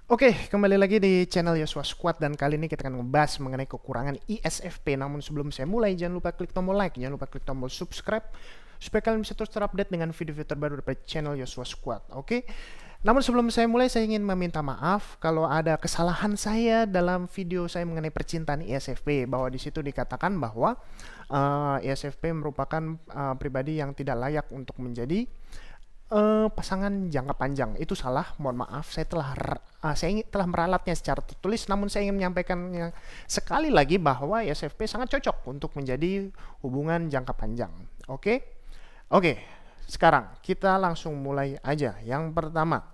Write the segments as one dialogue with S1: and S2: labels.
S1: Oke, kembali lagi di channel Yosua Squad dan kali ini kita akan ngebahas mengenai kekurangan ISFP. Namun sebelum saya mulai, jangan lupa klik tombol like, jangan lupa klik tombol subscribe supaya kalian bisa terus terupdate dengan video-video terbaru dari channel Yosua Squad. Oke. Namun sebelum saya mulai, saya ingin meminta maaf kalau ada kesalahan saya dalam video saya mengenai percintaan ISFP, bahwa di situ dikatakan bahwa ISFP merupakan pribadi yang tidak layak untuk menjadi pasangan jangka panjang. Itu salah, mohon maaf. Saya telah meralatnya secara tertulis, namun saya ingin menyampaikannya sekali lagi bahwa ISFP sangat cocok untuk menjadi hubungan jangka panjang. Oke, sekarang kita langsung mulai aja. Yang pertama,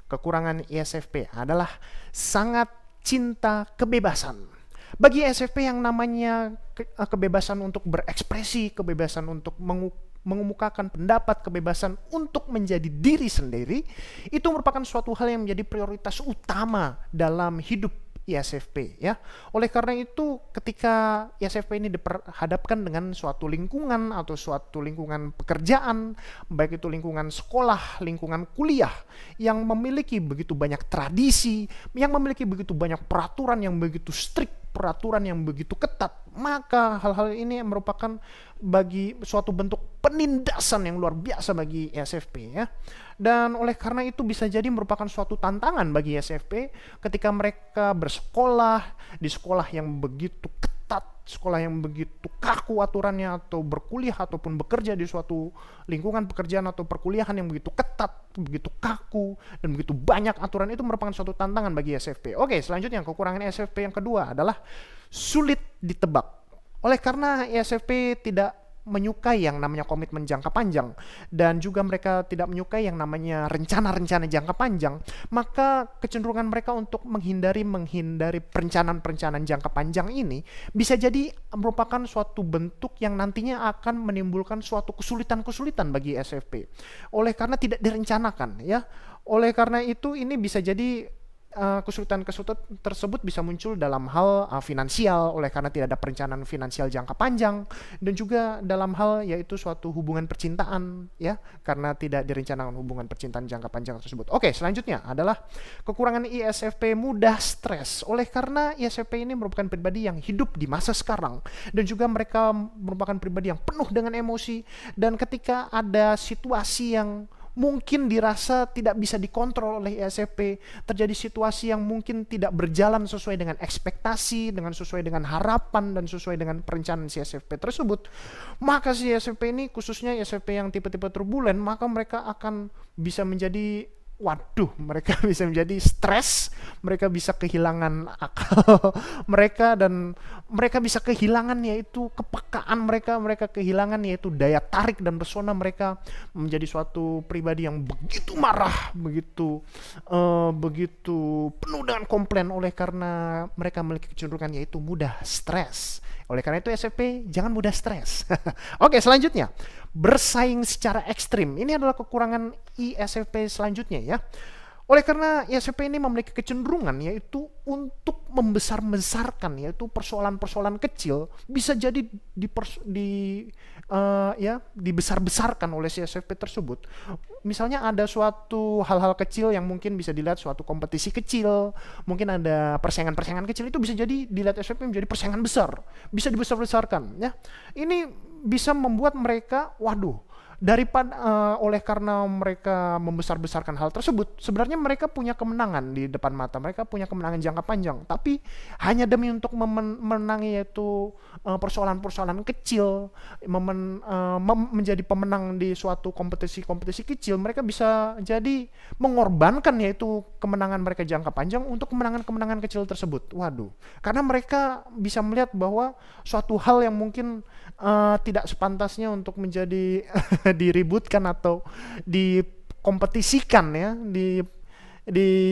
S1: kekurangan ISFP adalah sangat cinta kebebasan. Bagi ISFP yang namanya kebebasan untuk berekspresi, kebebasan untuk mengemukakan pendapat, kebebasan untuk menjadi diri sendiri, itu merupakan suatu hal yang menjadi prioritas utama dalam hidup ISFP, ya. Oleh karena itu, ketika ISFP ini diperhadapkan dengan suatu lingkungan atau suatu lingkungan pekerjaan, baik itu lingkungan sekolah, lingkungan kuliah, yang memiliki begitu banyak tradisi, yang memiliki begitu banyak peraturan yang begitu strict, peraturan yang begitu ketat, maka hal-hal ini merupakan bagi suatu bentuk penindasan yang luar biasa bagi ISFP, ya. Dan oleh karena itu bisa jadi merupakan suatu tantangan bagi ISFP ketika mereka bersekolah di sekolah yang begitu ketat, sekolah yang begitu kaku aturannya, atau berkuliah ataupun bekerja di suatu lingkungan pekerjaan atau perkuliahan yang begitu ketat, begitu kaku, dan begitu banyak aturan. Itu merupakan suatu tantangan bagi ISFP. Oke, selanjutnya kekurangan ISFP yang kedua adalah sulit ditebak. Oleh karena ISFP tidak menyukai yang namanya komitmen jangka panjang, dan juga mereka tidak menyukai yang namanya rencana-rencana jangka panjang, maka kecenderungan mereka untuk menghindari perencanaan-perencanaan jangka panjang ini bisa jadi merupakan suatu bentuk yang nantinya akan menimbulkan suatu kesulitan-kesulitan bagi ISFP. Oleh karena tidak direncanakan, ya. Oleh karena itu ini bisa jadi kesulitan-kesulitan tersebut bisa muncul dalam hal finansial, oleh karena tidak ada perencanaan finansial jangka panjang, dan juga dalam hal yaitu suatu hubungan percintaan, ya, karena tidak direncanakan hubungan percintaan jangka panjang tersebut. Oke, selanjutnya adalah kekurangan ISFP mudah stres. Oleh karena ISFP ini merupakan pribadi yang hidup di masa sekarang, dan juga mereka merupakan pribadi yang penuh dengan emosi, dan ketika ada situasi yang mungkin dirasa tidak bisa dikontrol oleh ISFP, terjadi situasi yang mungkin tidak berjalan sesuai dengan ekspektasi, sesuai dengan harapan, dan sesuai dengan perencanaan si ISFP tersebut, maka si ISFP ini, khususnya ISFP yang tipe-tipe turbulen, maka mereka akan bisa menjadi mereka bisa menjadi stres, mereka bisa kehilangan akal mereka, dan mereka bisa kehilangan yaitu kepekaan mereka kehilangan yaitu daya tarik dan pesona mereka, menjadi suatu pribadi yang begitu marah, begitu penuh dengan komplain, oleh karena mereka memiliki kecenderungan yaitu mudah stres. Oleh karena itu ISFP jangan mudah stres. Oke, selanjutnya, bersaing secara ekstrim. Ini adalah kekurangan ISFP selanjutnya, ya. Oleh karena ISFP ini memiliki kecenderungan yaitu untuk membesar-besarkan yaitu persoalan-persoalan kecil, bisa jadi dibesar-besarkan oleh si ISFP tersebut. Misalnya ada suatu hal-hal kecil yang mungkin bisa dilihat suatu kompetisi kecil, mungkin ada persaingan-persaingan kecil, itu bisa jadi dilihat ISFP menjadi persaingan besar, bisa dibesar-besarkan, ya. Ini bisa membuat mereka, daripada oleh karena mereka membesar-besarkan hal tersebut, sebenarnya mereka punya kemenangan di depan mata, mereka punya kemenangan jangka panjang, tapi hanya demi untuk memenangi yaitu persoalan-persoalan kecil, menjadi pemenang di suatu kompetisi-kompetisi kecil, mereka bisa jadi mengorbankan yaitu kemenangan mereka jangka panjang untuk kemenangan-kemenangan kecil tersebut. Karena mereka bisa melihat bahwa suatu hal yang mungkin tidak sepantasnya untuk menjadi diributkan atau dikompetisikan, ya,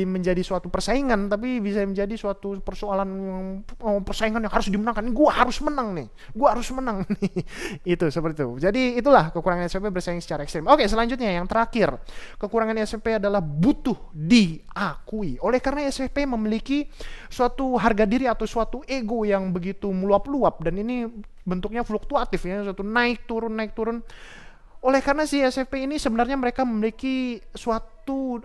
S1: menjadi suatu persaingan, tapi bisa menjadi suatu persaingan yang harus dimenangkan. Gua harus menang nih. Itu seperti itu. Jadi itulah kekurangan ISFP, bersaing secara ekstrem. Oke, selanjutnya yang terakhir, kekurangan ISFP adalah butuh diakui. Oleh karena ISFP memiliki suatu harga diri atau suatu ego yang begitu meluap-luap, dan ini bentuknya fluktuatif, ya, suatu naik turun. Oleh karena si ISFP ini sebenarnya mereka memiliki suatu suatu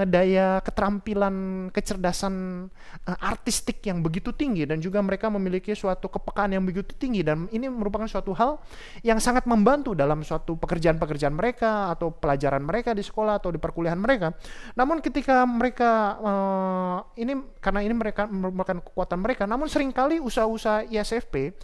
S1: daya keterampilan, kecerdasan artistik yang begitu tinggi, dan juga mereka memiliki suatu kepekaan yang begitu tinggi, dan ini merupakan suatu hal yang sangat membantu dalam suatu pekerjaan-pekerjaan mereka atau pelajaran mereka di sekolah atau di perkuliahan mereka. Namun ketika mereka karena ini mereka merupakan kekuatan mereka, namun seringkali usaha-usaha ISFP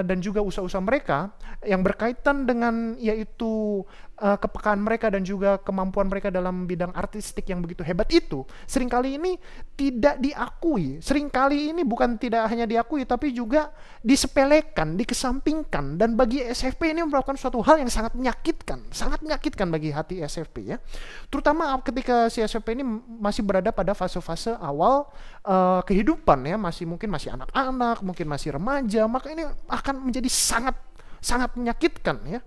S1: dan juga usaha-usaha mereka yang berkaitan dengan yaitu kepekaan mereka dan juga kemampuan mereka dalam bidang artistik yang begitu hebat itu, seringkali ini tidak diakui. Seringkali ini bukan tidak hanya diakui, tapi juga disepelekan, dikesampingkan. Dan bagi SFP ini merupakan suatu hal yang sangat menyakitkan bagi hati SFP ya. Terutama ketika si SFP ini masih berada pada fase-fase awal kehidupan ya, mungkin masih anak-anak, mungkin masih remaja, maka ini akan menjadi sangat menyakitkan ya.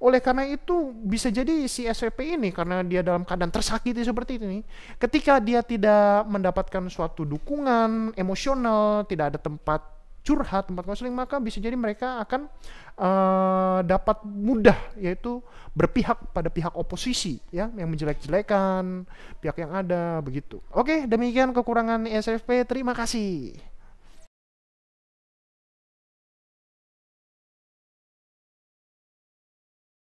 S1: Oleh karena itu bisa jadi si SVP ini, karena dia dalam keadaan tersakiti seperti ini, ketika dia tidak mendapatkan suatu dukungan emosional, tidak ada tempat curhat, tempat konseling, maka bisa jadi mereka akan dapat mudah yaitu berpihak pada pihak oposisi ya, yang menjelek-jelekan pihak yang ada begitu. Oke, demikian kekurangan SFP. Terima kasih.